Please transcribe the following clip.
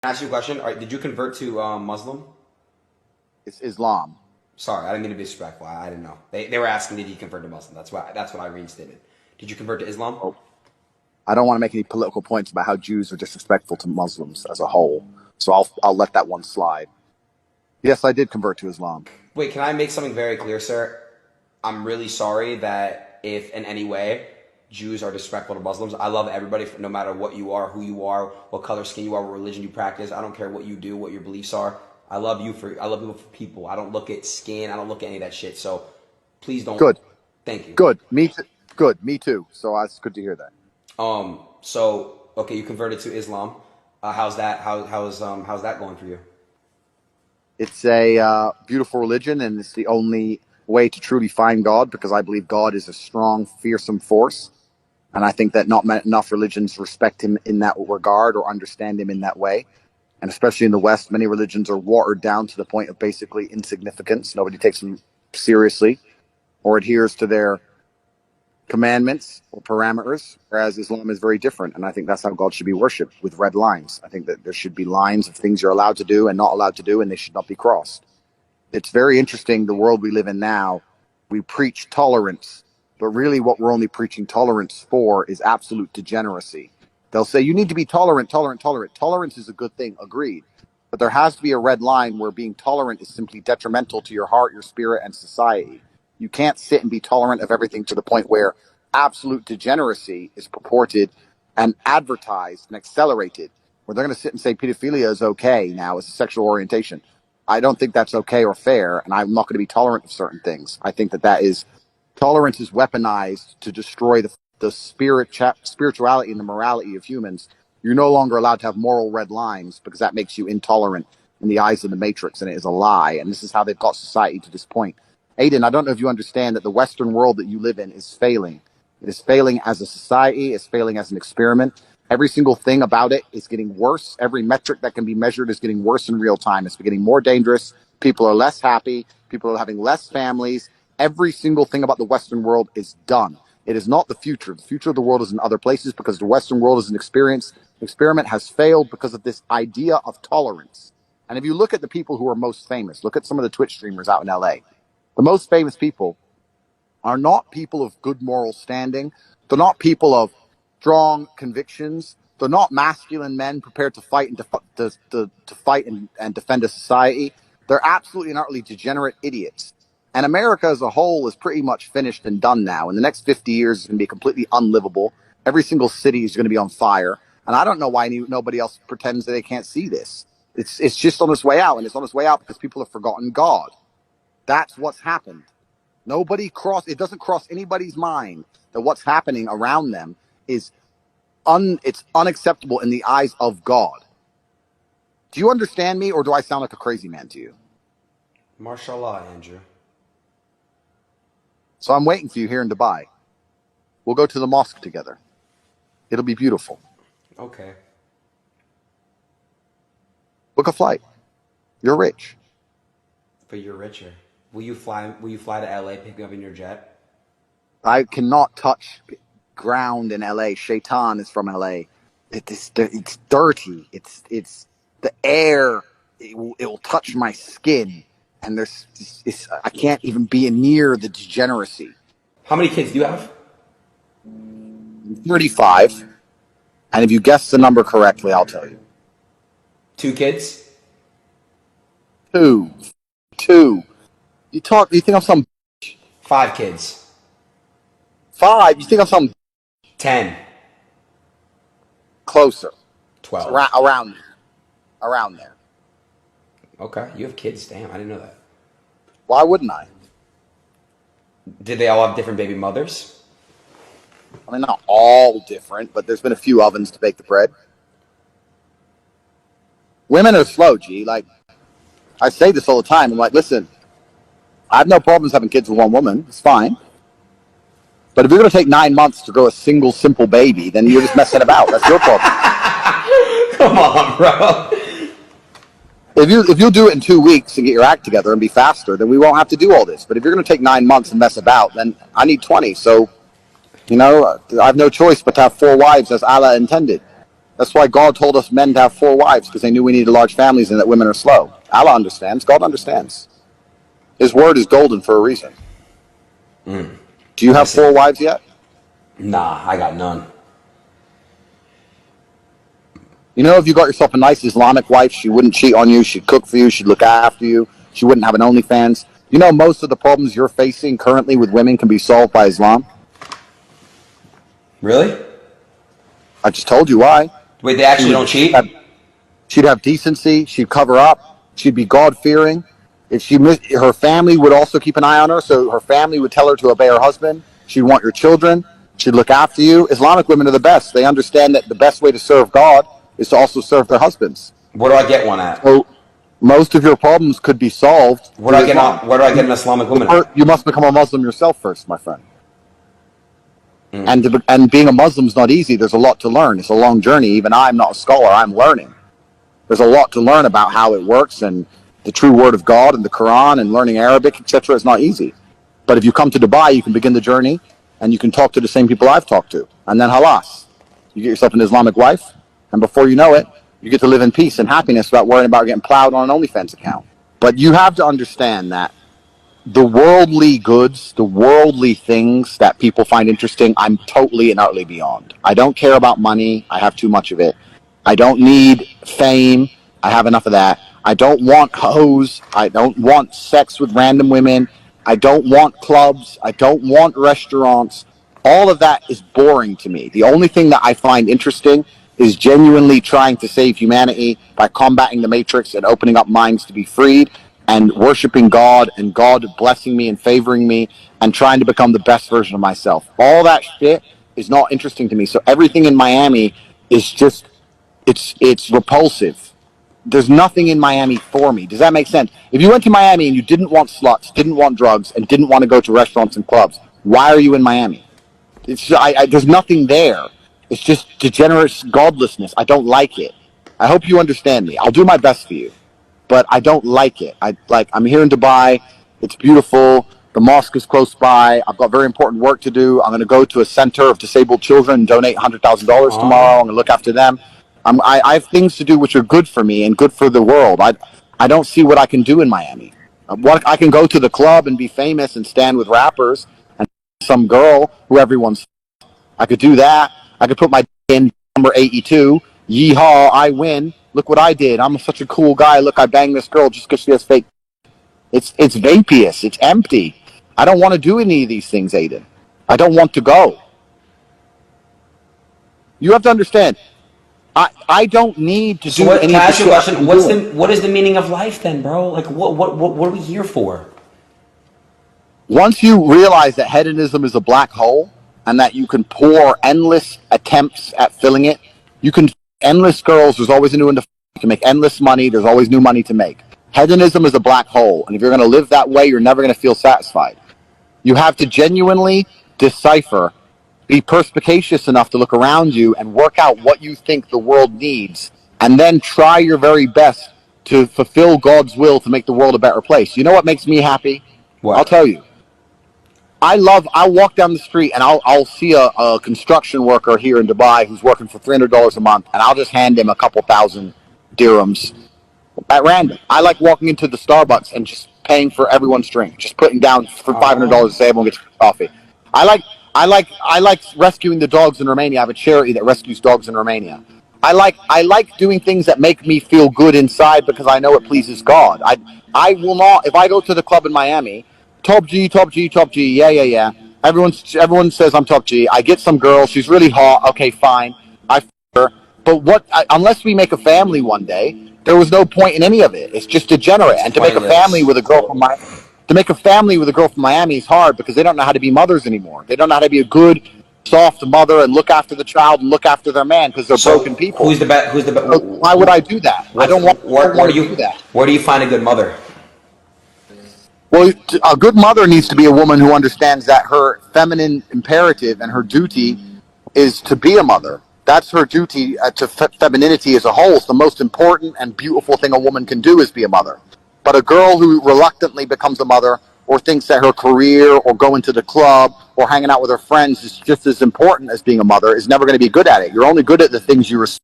Ask you a question. Did you convert to Muslim? It's Islam. Sorry, I didn't mean to be disrespectful. I didn't know. They were asking did you convert to Muslim. That's what I reinstated. Did you convert to Islam? Oh, I don't want to make any political points about how Jews are disrespectful to Muslims as a whole, so I'll let that one slide. Yes, I did convert to Islam. Wait, can I make something very clear, sir? I'm really sorry that if in any way Jews are disrespectful to Muslims. I love everybody, no matter what you are, who you are, what color skin you are, what religion you practice. I don't care what you do, what your beliefs are. I love you for people. I don't look at skin. I don't look at any of that shit. So please don't. Good, Thank you. good. Me too. Good, me too. So it's good to hear that. So okay, you converted to Islam. How's that? How's that going for you? It's a beautiful religion, and it's the only way to truly find God because I believe God is a strong, fearsome force. And I think that not enough religions respect him in that regard or understand him in that way. And especially in the West, many religions are watered down to the point of basically insignificance. Nobody takes them seriously or adheres to their commandments or parameters, whereas Islam is very different. And I think that's how God should be worshipped, with red lines. I think that there should be lines of things you're allowed to do and not allowed to do, and they should not be crossed. It's very interesting, the world we live in now. We preach tolerance, but really what we're only preaching tolerance for is absolute degeneracy. They'll say, you need to be tolerant, tolerant, tolerant. Tolerance is a good thing, agreed. But there has to be a red line where being tolerant is simply detrimental to your heart, your spirit, and society. You can't sit and be tolerant of everything to the point where absolute degeneracy is purported and advertised and accelerated, where they're going to sit and say pedophilia is okay now as a sexual orientation. I don't think that's okay or fair, and I'm not going to be tolerant of certain things. I think that tolerance is weaponized to destroy the spirituality and the morality of humans. You're no longer allowed to have moral red lines because that makes you intolerant in the eyes of the matrix, and it is a lie. And this is how they've got society to this point. Aiden, I don't know if you understand that the Western world that you live in is failing. It is failing as a society. It's failing as an experiment. Every single thing about it is getting worse. Every metric that can be measured is getting worse in real time. It's getting more dangerous. People are less happy. People are having less families. Every single thing about the Western world is done. It is not the future. The future of the world is in other places because the Western world is an experience. The experiment has failed because of this idea of tolerance. And if you look at the people who are most famous, look at some of the Twitch streamers out in LA. The most famous people are not people of good moral standing. They're not people of strong convictions. They're not masculine men prepared to fight and to fight and defend a society. They're absolutely and utterly degenerate idiots. And America as a whole is pretty much finished and done now. In the next 50 years, it's going to be completely unlivable. Every single city is going to be on fire. And I don't know why nobody else pretends that they can't see this. It's just on its way out, and it's on its way out because people have forgotten God. That's what's happened. It doesn't cross anybody's mind that what's happening around them is it's unacceptable in the eyes of God. Do you understand me, or do I sound like a crazy man to you? Mashallah, Andrew. So I'm waiting for you here in Dubai. We'll go to the mosque together. It'll be beautiful. Okay. Book a flight. You're rich. But you're richer. Will you fly to LA, pick me up in your jet? I cannot touch ground in LA. Shaitan is from LA. It's dirty. It's the air. It will touch my skin, and I can't even be near the degeneracy. How many kids do you have? I'm 35, and if you guess the number correctly, I'll tell you. 2 kids? Two. Two. You think I'm some 5 kids? five? You think I'm some 10? closer? It's 12? around there. Okay, you have kids. Damn, I didn't know that. Why wouldn't I? Did they all have different baby mothers? I mean, not all different, but there's been a few ovens to bake the bread. Women are slow, G. Like, I say this all the time. I'm like, listen, I have no problems having kids with one woman. It's fine. But if you're going to take 9 months to grow a single, simple baby, then you're just messing about. That's your problem. Come on, bro. If you'll do it in 2 weeks and get your act together and be faster, then we won't have to do all this. But if you're going to take 9 months and mess about, then I need 20. So, I have no choice but to have 4 wives as Allah intended. That's why God told us men to have 4 wives, because they knew we needed large families and that women are slow. Allah understands. God understands. His word is golden for a reason. Do you have 4 wives yet? Nah, I got none. You know, if you got yourself a nice Islamic wife, she wouldn't cheat on you, she'd cook for you, she'd look after you, she wouldn't have an OnlyFans. You know, most of the problems you're facing currently with women can be solved by Islam. Really? I just told you why. Wait, they actually don't cheat? She'd have decency, she'd cover up, she'd be God-fearing. If she missed, her family would also keep an eye on her, so her family would tell her to obey her husband. She'd want your children, she'd look after you. Islamic women are the best. They understand that the best way to serve God is to also serve their husbands. Where do I get one at? So most of your problems could be solved. Where do I get an Islamic woman at? You must become a Muslim yourself first, my friend. And being a Muslim is not easy. There's a lot to learn. It's a long journey. Even I'm not a scholar. I'm learning. There's a lot to learn about how it works and the true word of God and the Quran and learning Arabic, etc. is not easy. But if you come to Dubai, you can begin the journey and you can talk to the same people I've talked to. And then halas, you get yourself an Islamic wife, and before you know it, you get to live in peace and happiness without worrying about getting plowed on an OnlyFans account. But you have to understand that the worldly goods, the worldly things that people find interesting, I'm totally and utterly beyond. I don't care about money. I have too much of it. I don't need fame. I have enough of that. I don't want hoes. I don't want sex with random women. I don't want clubs. I don't want restaurants. All of that is boring to me. The only thing that I find interesting is genuinely trying to save humanity by combating the matrix and opening up minds to be freed and worshiping God and God blessing me and favoring me and trying to become the best version of myself. All that shit is not interesting to me. So everything in Miami is just, it's repulsive. There's nothing in Miami for me. Does that make sense? If you went to Miami and you didn't want sluts, didn't want drugs, and didn't want to go to restaurants and clubs, why are you in Miami? There's nothing there. It's just degenerate godlessness. I don't like it. I hope you understand me. I'll do my best for you, but I don't like it. I'm here in Dubai. It's beautiful. The mosque is close by. I've got very important work to do. I'm going to go to a center of disabled children and donate $100,000 tomorrow. I'm going to look after them. I have things to do which are good for me and good for the world. I don't see what I can do in Miami. I can go to the club and be famous and stand with rappers and some girl who everyone's. I could do that. I could put my in number 82. Yeehaw, I win. Look what I did. I'm such a cool guy. Look, I banged this girl just because she has fake. It's vaporous. It's empty. I don't want to do any of these things, Aiden. I don't want to go. You have to understand. I don't need to do any of the shit. Question? What is the meaning of life then, bro? Like what are we here for? Once you realize that hedonism is a black hole and that you can pour endless attempts at filling it, you can endless girls. There's always a new one to. You can make endless money. There's always new money to make. Hedonism is a black hole, and if you're going to live that way, you're never going to feel satisfied. You have to genuinely decipher. Be perspicacious enough to look around you and work out what you think the world needs, and then try your very best to fulfill God's will to make the world a better place. You know what makes me happy? What? I'll tell you. I'll walk down the street and I'll see a construction worker here in Dubai who's working for $300 a month, and I'll just hand him a couple thousand dirhams at random. I like walking into the Starbucks and just paying for everyone's drink, just putting down for $500 to say everyone gets coffee. I like rescuing the dogs in Romania. I have a charity that rescues dogs in Romania. I like doing things that make me feel good inside because I know it pleases God. I will not, if I go to the club in Miami, top G, yeah. Everyone says I'm top G. I get some girl, she's really hot. Okay, fine. I f her. But unless we make a family one day, there was no point in any of it. It's just degenerate. And to make a family with a girl from Miami is hard because they don't know how to be mothers anymore. They don't know how to be a good, soft mother and look after the child and look after their man because they're broken people. Who's the best? So why would I do that? I don't want to do that. Where do you find a good mother? Well, a good mother needs to be a woman who understands that her feminine imperative and her duty is to be a mother. That's her duty to femininity as a whole. It's the most important and beautiful thing a woman can do is be a mother. But a girl who reluctantly becomes a mother or thinks that her career or going to the club or hanging out with her friends is just as important as being a mother is never going to be good at it. You're only good at the things you respect.